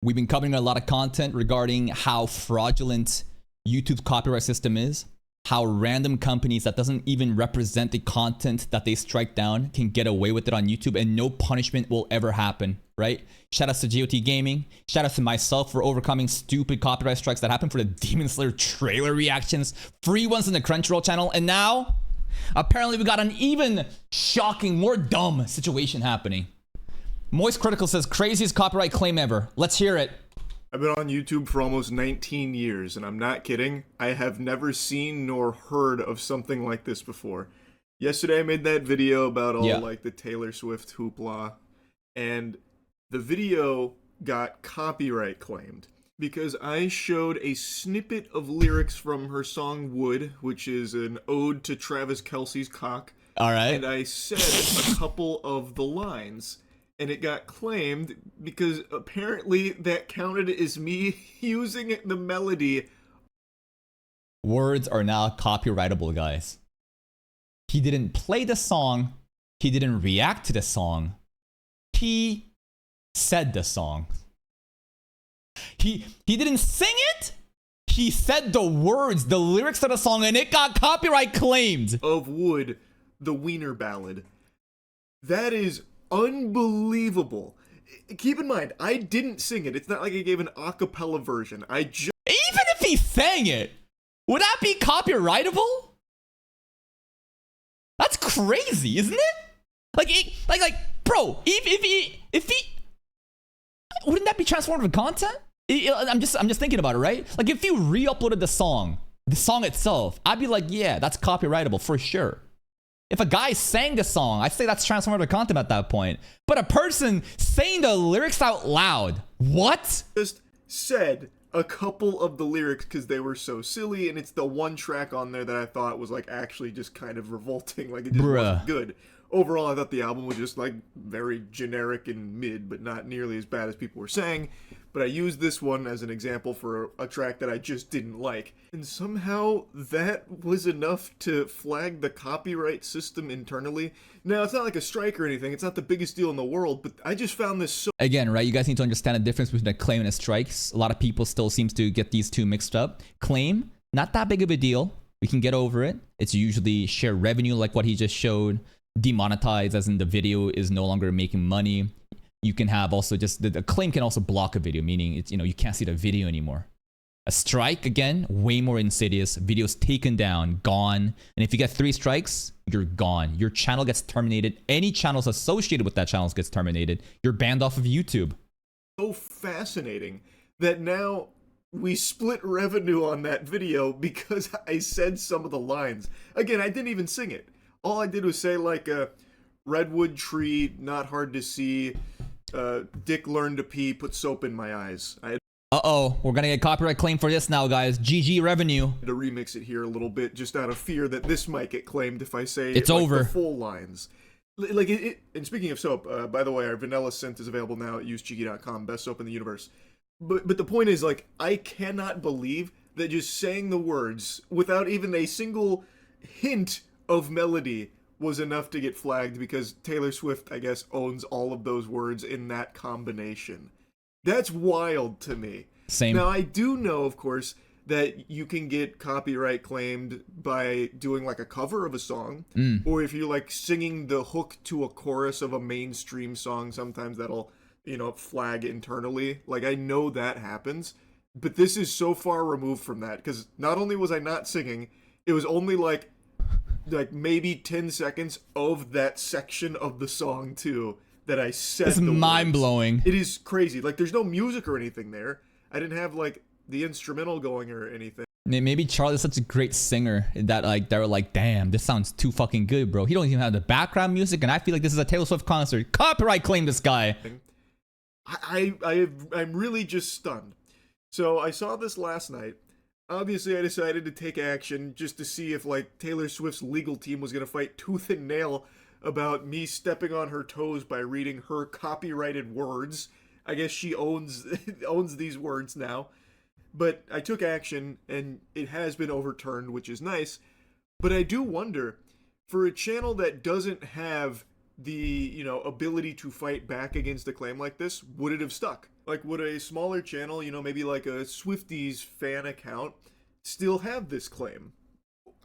We've been covering a lot of content regarding how fraudulent YouTube's copyright system is, how random companies that doesn't even represent the content that they strike down can get away with it on YouTube and no punishment will ever happen, right? Shout out to GOT Gaming. Shout out to myself for overcoming stupid copyright strikes that happened for the Demon Slayer trailer reactions, free ones in the Crunchyroll channel, and now apparently we got an even shocking, more dumb situation happening. Moist Critical says, craziest copyright claim ever. Let's hear it. I've been on YouTube for almost 19 years, and I'm not kidding. I have never seen nor heard of something like this before. Yesterday I made that video about all like the Taylor Swift hoopla, and the video got copyright claimed because I showed a snippet of lyrics from her song Wood, which is an ode to Travis Kelce's cock. All right. And I said a couple of the lines. And it got claimed because apparently that counted as me using the melody. Words are now copyrightable, guys. He didn't play the song. He didn't react to the song. He said the song. He didn't sing it. He said the words, the lyrics of the song, and it got copyright claimed. Of Wood, the Wiener Ballad. That is unbelievable. Keep in mind, I didn't sing it. It's not like I gave an a cappella version. Even if he sang it, would that be copyrightable? That's crazy, isn't it? Like, bro, if he, wouldn't that be transformative content? I'm just thinking about it, right? Like, if you re-uploaded the song itself, I'd be like, yeah, that's copyrightable for sure. If a guy sang the song, I'd say that's transformative content at that point. But a person saying the lyrics out loud, what? Just said a couple of the lyrics because they were so silly, and it's the one track on there that I thought was like actually just kind of revolting. Like, it just wasn't good. Overall, I thought the album was just like very generic and mid, but not nearly as bad as people were saying. But I used this one as an example for a track that I just didn't like. And somehow that was enough to flag the copyright system internally. Now, it's not like a strike or anything. It's not the biggest deal in the world, but I just found this so... Again, right, you guys need to understand the difference between a claim and a strikes. A lot of people still seems to get these two mixed up. Claim, not that big of a deal. We can get over it. It's usually share revenue like what he just showed. Demonetized as in the video is no longer making money. You can have also just the claim can also block a video, meaning it's, you can't see the video anymore. A strike, again, way more insidious. Videos taken down, gone. And if you get 3 strikes, you're gone. Your channel gets terminated. Any channels associated with that channel gets terminated. You're banned off of YouTube. So fascinating that now we split revenue on that video because I said some of the lines. Again, I didn't even sing it. All I did was say like a redwood tree, not hard to see. Dick learned to pee, put soap in my eyes. Uh-oh, we're gonna get copyright claim for this now, guys. GG revenue. To remix it here a little bit, just out of fear that this might get claimed if I say it's over. The full lines. Like and speaking of soap, by the way, our vanilla scent is available now at usecheeky.com, best soap in the universe. But the point is, like, I cannot believe that just saying the words without even a single hint of melody was enough to get flagged because Taylor Swift, I guess, owns all of those words in that combination. That's wild to me. Same. Now, I do know, of course, that you can get copyright claimed by doing like a cover of a song, or if you're like singing the hook to a chorus of a mainstream song, sometimes that'll, flag internally. Like, I know that happens, but this is so far removed from that because not only was I not singing, it was only like maybe 10 seconds of that section of the song too that I said. It's mind-blowing. It is crazy. Like, there's no music or anything there. I didn't have like the instrumental going or anything. Maybe Charlie's such a great singer that they were like, damn, this sounds too fucking good, bro. He don't even have the background music, and I feel like this is a Taylor Swift concert. Copyright claim this guy. I'm really just stunned. So I saw this last night. Obviously, I decided to take action just to see if like Taylor Swift's legal team was gonna fight tooth and nail about me stepping on her toes by reading her copyrighted words. I guess she owns these words now. But I took action, and it has been overturned, which is nice. But I do wonder, for a channel that doesn't have the, ability to fight back against a claim like this, would it have stuck? Like, would a smaller channel, you know, maybe like a Swifties fan account, still have this claim?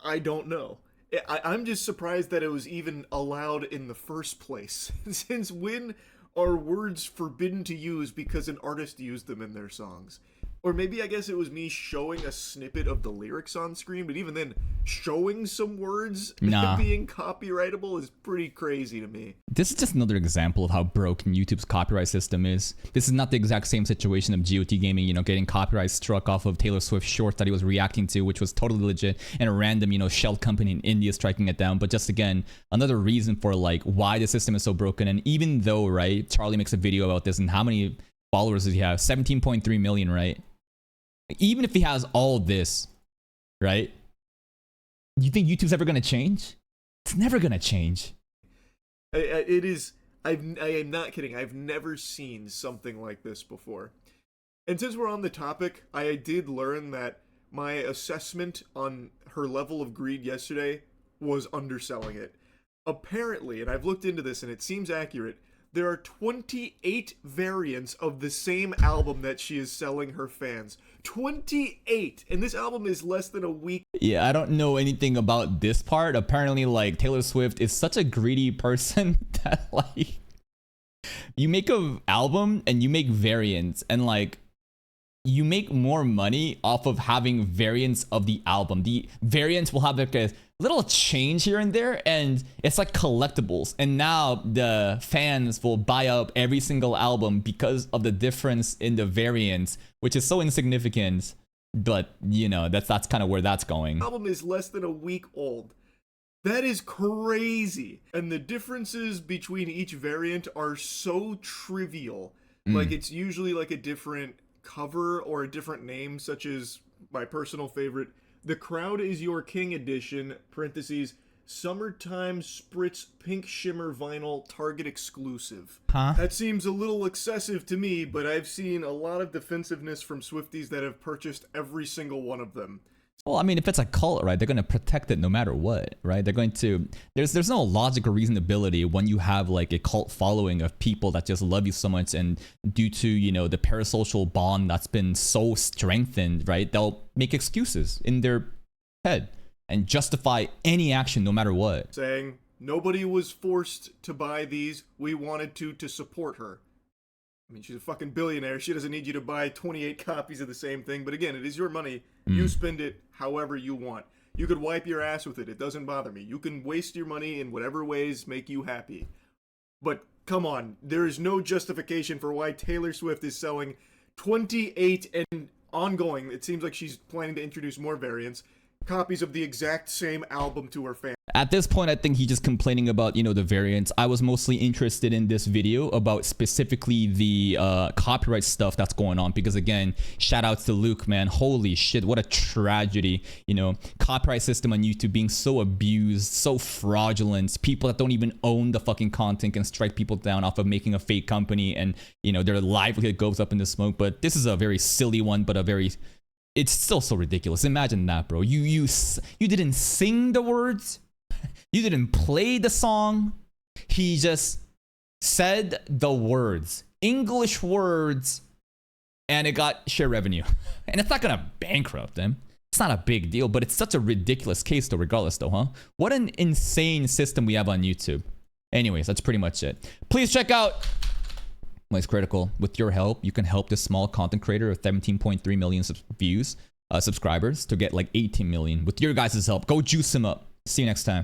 I don't know. I'm just surprised that it was even allowed in the first place. Since when are words forbidden to use because an artist used them in their songs? Or maybe I guess it was me showing a snippet of the lyrics on screen, but even then, showing some words being copyrightable is pretty crazy to me. This is just another example of how broken YouTube's copyright system is. This is not the exact same situation of GOT Gaming, you know, getting copyright struck off of Taylor Swift short that he was reacting to, which was totally legit, and a random, you know, shell company in India striking it down. But just again, another reason for like why the system is so broken. And even though, right, Charlie makes a video about this, and how many followers does he have? 17.3 million, right? Even if he has all this, right? You think YouTube's ever gonna change? It's never gonna change. It is. I am not kidding. I've never seen something like this before. And since we're on the topic, I did learn that my assessment on her level of greed yesterday was underselling it. Apparently, and I've looked into this and it seems accurate, there are 28 variants of the same album that she is selling her fans. 28! And this album is less than a week. Yeah, I don't know anything about this part. Apparently, like, Taylor Swift is such a greedy person that, like, you make an album and you make variants, and, like, you make more money off of having variants of the album. The variants will have like a little change here and there, and it's like collectibles. And now the fans will buy up every single album because of the difference in the variants, which is so insignificant. But you know, that's kind of where that's going. The album is less than a week old. That is crazy. And the differences between each variant are so trivial. Like, it's usually like a different cover or a different name, such as my personal favorite, The Crowd Is Your King edition, parentheses, Summertime Spritz Pink Shimmer Vinyl Target exclusive. Huh? That seems a little excessive to me, but I've seen a lot of defensiveness from Swifties that have purchased every single one of them. Well, I mean, if it's a cult, right, they're going to protect it no matter what, right? They're going to, there's no logical reasonability when you have like a cult following of people that just love you so much, and due to, you know, the parasocial bond that's been so strengthened, right, they'll make excuses in their head and justify any action no matter what. Saying, nobody was forced to buy these, we wanted to support her. I mean, she's a fucking billionaire. She doesn't need you to buy 28 copies of the same thing. But again, it is your money. You spend it however you want. You could wipe your ass with it. It doesn't bother me. You can waste your money in whatever ways make you happy. But come on, there is no justification for why Taylor Swift is selling 28 and ongoing. It seems like she's planning to introduce more variants. Copies of the exact same album to her fans. At this point, I think he's just complaining about, you know, the variants. I was mostly interested in this video about specifically the copyright stuff that's going on, because again, shout outs to Luke, man. Holy shit, what a tragedy. You know, copyright system on YouTube being so abused, so fraudulent. People that don't even own the fucking content can strike people down off of making a fake company, and, you know, their livelihood goes up in the smoke. But this is a very silly one, but a very, it's still so ridiculous. Imagine that, bro. You didn't sing the words. You didn't play the song. He just said the words, English words, and it got share revenue. And it's not gonna bankrupt them. It's not a big deal, but it's such a ridiculous case though, regardless though, huh? What an insane system we have on YouTube. Anyways, that's pretty much it. Please check out Noise Critical. With your help, you can help this small content creator of 17.3 million subscribers to get like 18 million. With your guys' help, go juice him up. See you next time.